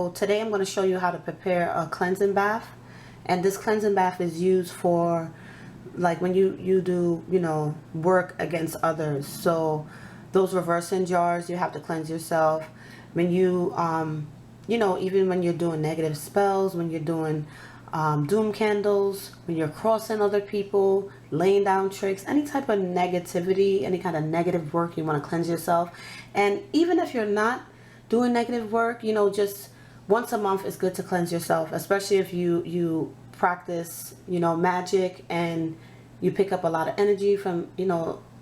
So today I'm going to show you how to prepare a cleansing bath. And this cleansing bath is used for like when you do, work against others. So those reversing jars, you have to cleanse yourself. When you, even when you're doing negative spells, when you're doing doom candles, when you're crossing other people, laying down tricks, any type of negativity, any kind of negative work, you want to cleanse yourself. And even if you're not doing negative work, just once a month is good to cleanse yourself, especially if you practice, magic, and you pick up a lot of energy from,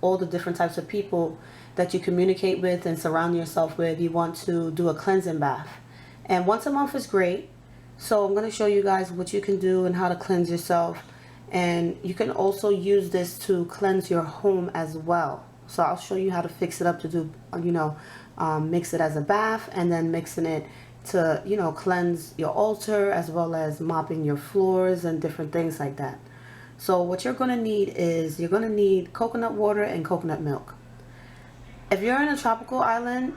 all the different types of people that you communicate with and surround yourself with. You want to do a cleansing bath. And once a month is great. So I'm going to show you guys what you can do and how to cleanse yourself. And you can also use this to cleanse your home as well. So I'll show you how to fix it up to do, mix it as a bath, and then mixing it to, cleanse your altar, as well as mopping your floors and different things like that. So what you're going to need is you're going to need coconut water and coconut milk. If you're in a tropical island,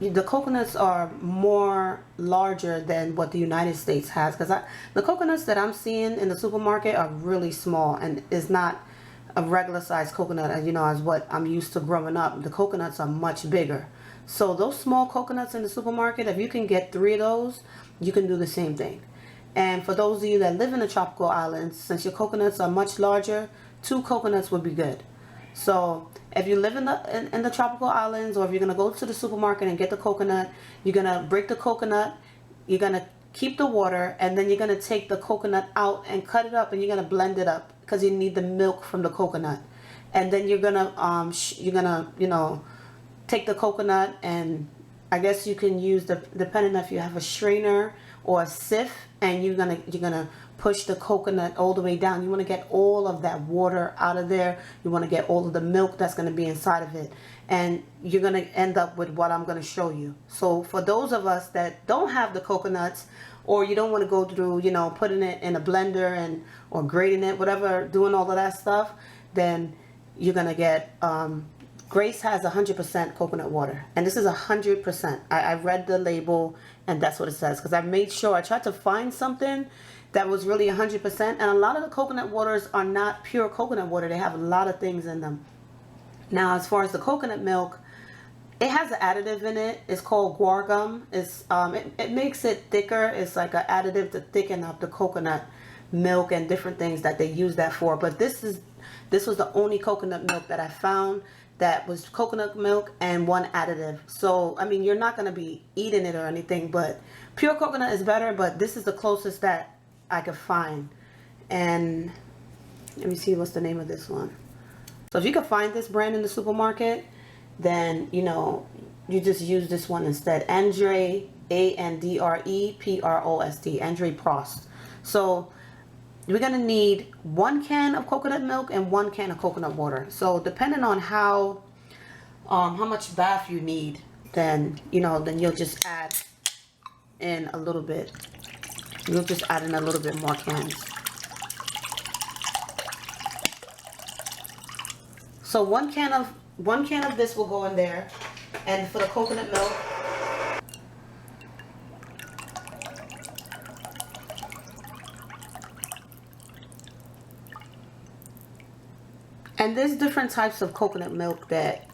the coconuts are more larger than what the United States has, because the coconuts that I'm seeing in the supermarket are really small, and it's not a regular size coconut as what I'm used to growing up. The coconuts are much bigger. So those small coconuts in the supermarket, if you can get 3 of those, you can do the same thing. And for those of you that live in the tropical islands, since your coconuts are much larger, 2 coconuts would be good. So if you live in the tropical islands, or if you're going to go to the supermarket and get the coconut, you're going to break the coconut, you're going to keep the water, and then you're going to take the coconut out and cut it up, and you're going to blend it up because you need the milk from the coconut. And then you're going to take the coconut, and I guess you can use depending if you have a strainer or a sieve, and you're gonna push the coconut all the way down. You want to get all of that water out of there. You want to get all of the milk that's going to be inside of it, and you're going to end up with what I'm going to show you. So for those of us that don't have the coconuts, or you don't want to go through putting it in a blender or grating it, whatever, doing all of that stuff, then you're going to get Grace has 100% coconut water, and this is 100%. I read the label, and that's what it says, because I made sure I tried to find something that was really 100%, and a lot of the coconut waters are not pure coconut water. They have a lot of things in them. Now, as far as the coconut milk, it has an additive in it. It's called guar gum. It makes it thicker. It's like an additive to thicken up the coconut milk and different things that they use that for. But this was the only coconut milk that I found that was coconut milk and 1 additive. So I mean, you're not going to be eating it or anything, but pure coconut is better. But this is the closest that I could find. And let me see, what's the name of this one. So if you can find this brand in the supermarket, then you just use this one instead. Andre, ANDRE Andre Prost. So we're going to need 1 can of coconut milk and 1 can of coconut water. So depending on how much bath you need, then you'll just add in a little bit. You'll just add in a little bit more cans. So 1 can of this will go in there, and for the coconut milk, and there's different types of coconut milk that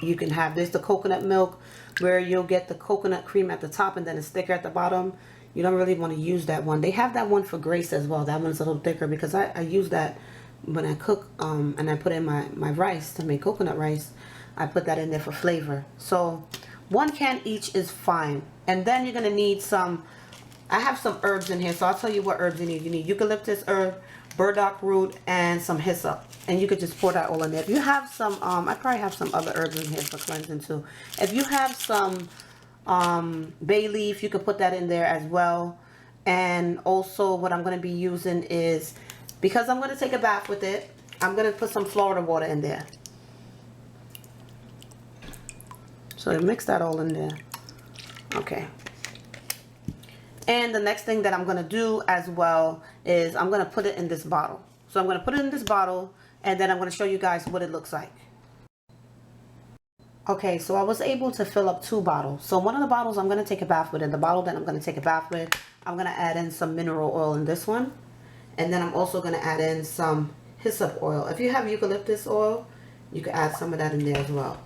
you can have. There's the coconut milk where you'll get the coconut cream at the top and then it's thicker at the bottom. You don't really want to use that one. They have that one for Grace as well. That one's a little thicker, because I use that when I cook and I put in my rice to make coconut rice. I put that in there for flavor. So 1 can each is fine. And then you're going to need I have some herbs in here, so I'll tell you what herbs you need. You need eucalyptus herb, burdock root, and some hyssop. And you could just pour that all in there. If you have some, I probably have some other herbs in here for cleansing too. If you have some bay leaf, you could put that in there as well. And also what I'm going to be using is, because I'm going to take a bath with it, I'm going to put some Florida water in there. So mix that all in there. Okay. And the next thing that I'm going to do as well is I'm going to put it in this bottle. So I'm going to put it in this bottle, and then I'm going to show you guys what it looks like. Okay, so I was able to fill up 2 bottles. So one of the bottles I'm going to take a bath with, and the bottle that I'm going to take a bath with, I'm going to add in some mineral oil in this one. And then I'm also going to add in some hyssop oil. If you have eucalyptus oil, you can add some of that in there as well.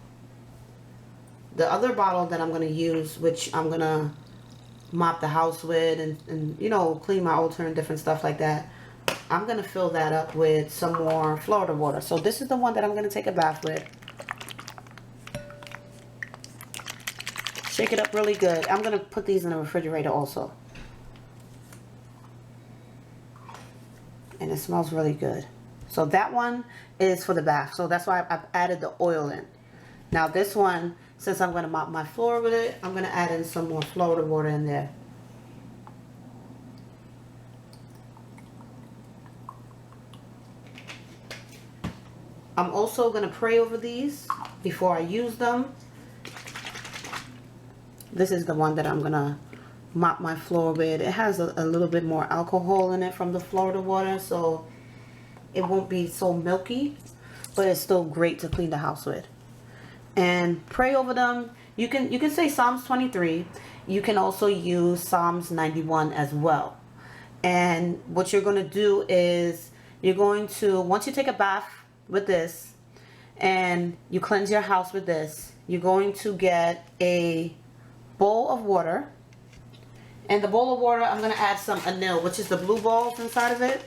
The other bottle that I'm going to use, which I'm going to mop the house with and you know, clean my altar and different stuff like that, I'm going to fill that up with some more Florida water. So this is the one that I'm going to take a bath with. Shake it up really good. I'm going to put these in the refrigerator also. And it smells really good. So that one is for the bath. So that's why I've added the oil in. Now this one, since I'm going to mop my floor with it, I'm going to add in some more Florida water in there. I'm also going to pray over these before I use them. This is the one that I'm going to mop my floor with. It has a little bit more alcohol in it from the Florida water, so it won't be so milky, but it's still great to clean the house with. And pray over them. You can say Psalms 23. You can also use Psalms 91 as well. And what you're going to do is you're going to, once you take a bath with this and you cleanse your house with this, you're going to get a bowl of water. And the bowl of water, I'm going to add some ANIL, which is the blue balls inside of it.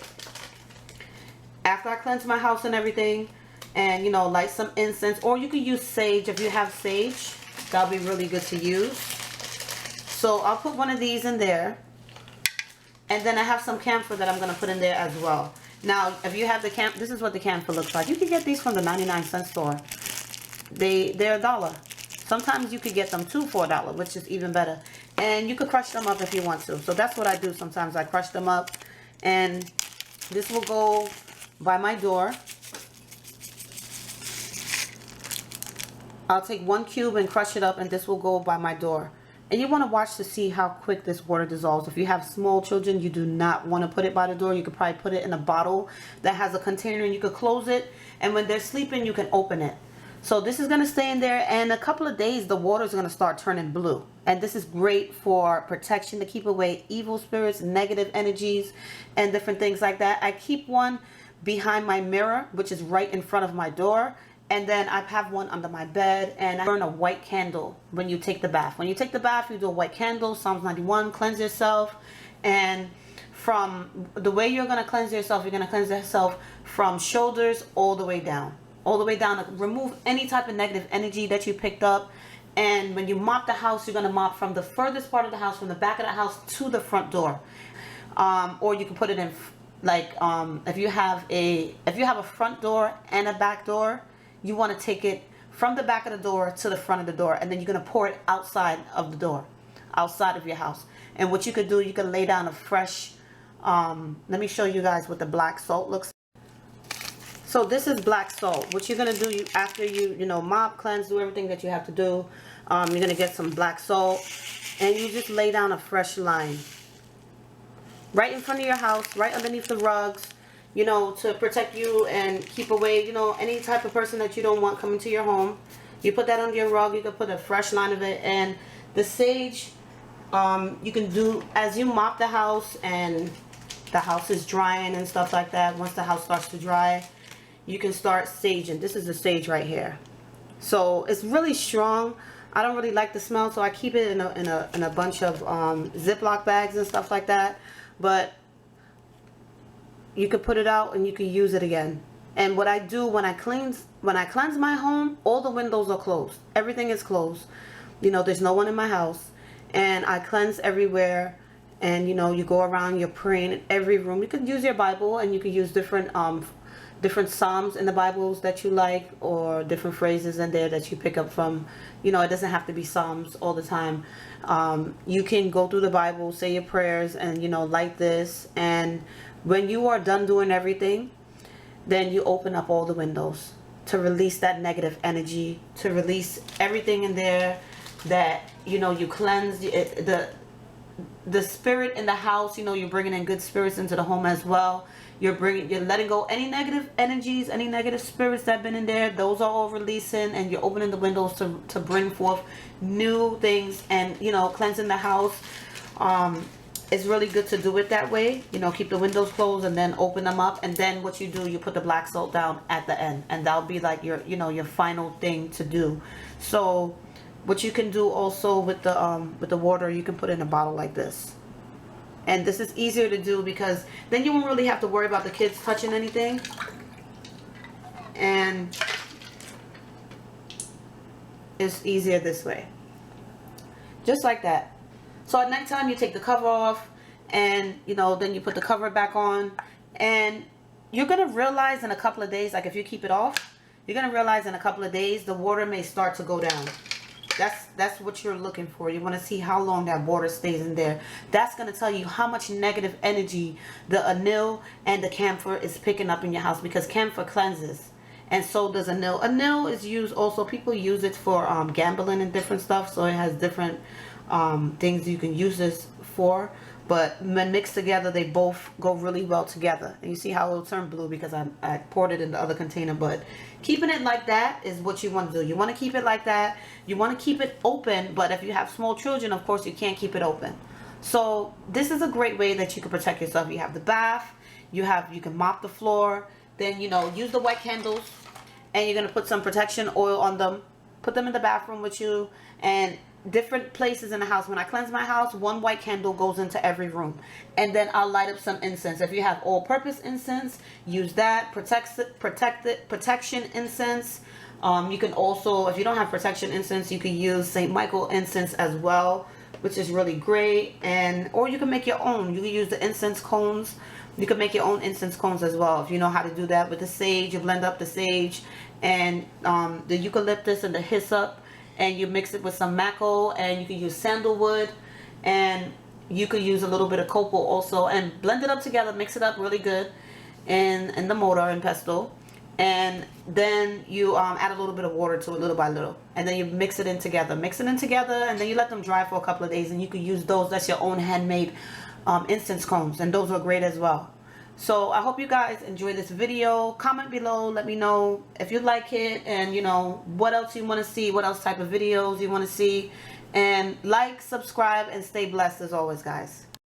After I cleanse my house and everything, and you know, light some incense, or you can use sage. If you have sage, that'll be really good to use. So I'll put one of these in there, and then I have some camphor that I'm going to put in there as well. Now if you have the this is what the camphor looks like. You can get these from the 99-cent store. They're $1. Sometimes you could get them 2 for $1, which is even better. And you could crush them up if you want to. So that's what I do sometimes. I crush them up, and this will go by my door. I'll take 1 cube and crush it up, and this will go by my door. And you want to watch to see how quick this water dissolves. If you have small children, you do not want to put it by the door. You could probably put it in a bottle that has a container, and you could close it, and when they're sleeping, you can open it. So this is going to stay in there, and in a couple of days the water is going to start turning blue. And this is great for protection, to keep away evil spirits, negative energies, and different things like that. I keep one behind my mirror, which is right in front of my door. And then I have one under my bed, and I burn a white candle when you take the bath. When you take the bath, you do a white candle, Psalms 91, cleanse yourself. And from the way you're going to cleanse yourself, you're going to cleanse yourself from shoulders all the way down. All the way down to remove any type of negative energy that you picked up. And when you mop the house, you're going to mop from the furthest part of the house, from the back of the house to the front door. Or you can put it in, like, if you have a front door and a back door, you want to take it from the back of the door to the front of the door, and then you're going to pour it outside of the door, outside of your house. And what you could do, you can lay down a fresh, let me show you guys what the black salt looks like. So this is black salt. What you're going to do, after you know, mop, cleanse, do everything that you have to do, you're going to get some black salt, and you just lay down a fresh line right in front of your house, right underneath the rugs, you know, to protect you and keep away, you know, any type of person that you don't want coming to your home. You put that under your rug. You can put a fresh line of it. And the sage, you can do as you mop the house and the house is drying and stuff like that. Once the house starts to dry, you can start saging. This is the sage right here. So it's really strong. I don't really like the smell, so I keep it in a bunch of Ziploc bags and stuff like that. But you could put it out and you can use it again. And what I do when I cleanse my home, all the windows are closed. Everything is closed. You know, there's no one in my house. And I cleanse everywhere. And you know, you go around, you're praying in every room. You could use your Bible, and you could use different psalms in the Bibles that you like, or different phrases in there that you pick up from. You know, it doesn't have to be psalms all the time. You can go through the Bible, say your prayers, and you know, light this. And when you are done doing everything, then you open up all the windows to release that negative energy, to release everything in there that, you know, you cleanse. the spirit in the house. You know, you're bringing in good spirits into the home as well. You're letting go any negative energies, any negative spirits that have been in there. Those are all releasing, and you're opening the windows to bring forth new things, and, you know, cleansing the house. It's really good to do it that way. You know, keep the windows closed and then open them up. And then what you do, you put the black salt down at the end, and that'll be like your, you know, your final thing to do. So what you can do also with the water, you can put in a bottle like this. And this is easier to do because then you won't really have to worry about the kids touching anything. And it's easier this way. Just like that. So at nighttime, you take the cover off, and, you know, then you put the cover back on. And you're going to realize in a couple of days, like if you keep it off, you're going to realize in a couple of days, the water may start to go down. That's what you're looking for. You want to see how long that water stays in there. That's going to tell you how much negative energy the ANIL and the camphor is picking up in your house, because camphor cleanses, and so does ANIL. ANIL is used also, people use it for gambling and different stuff, so it has different things you can use this for. But when mixed together, they both go really well together. And you see how it'll turn blue because I poured it in the other container. But keeping it like that is what you want to do. You want to keep it like that. You want to keep it open. But if you have small children, of course, you can't keep it open. So this is a great way that you can protect yourself. You have the bath. You can mop the floor. Then, you know, use the white candles. And you're going to put some protection oil on them. Put them in the bathroom with you. And different places in the house. When I cleanse my house, one white candle goes into every room, and then I'll light up some incense. If you have all-purpose incense, use that. Protection incense. You can also, if you don't have protection incense, you can use St. Michael incense as well, which is really great. And or you can make your own. You can use the incense cones. You can make your own incense cones as well if you know how to do that. With the sage, you blend up the sage and the eucalyptus and the hyssop, and you mix it with some mako, and you can use sandalwood, and you could use a little bit of copal also, and blend it up together, mix it up really good in the mortar and pestle, and then you add a little bit of water to it little by little, and then you mix it in together, and then you let them dry for a couple of days, and you can use those. That's your own handmade incense cones, and those are great as well. So I hope you guys enjoy this video. Comment below, let me know if you like it, and, you know, what else you want to see, what else type of videos you want to see. And like, subscribe, and stay blessed as always, guys.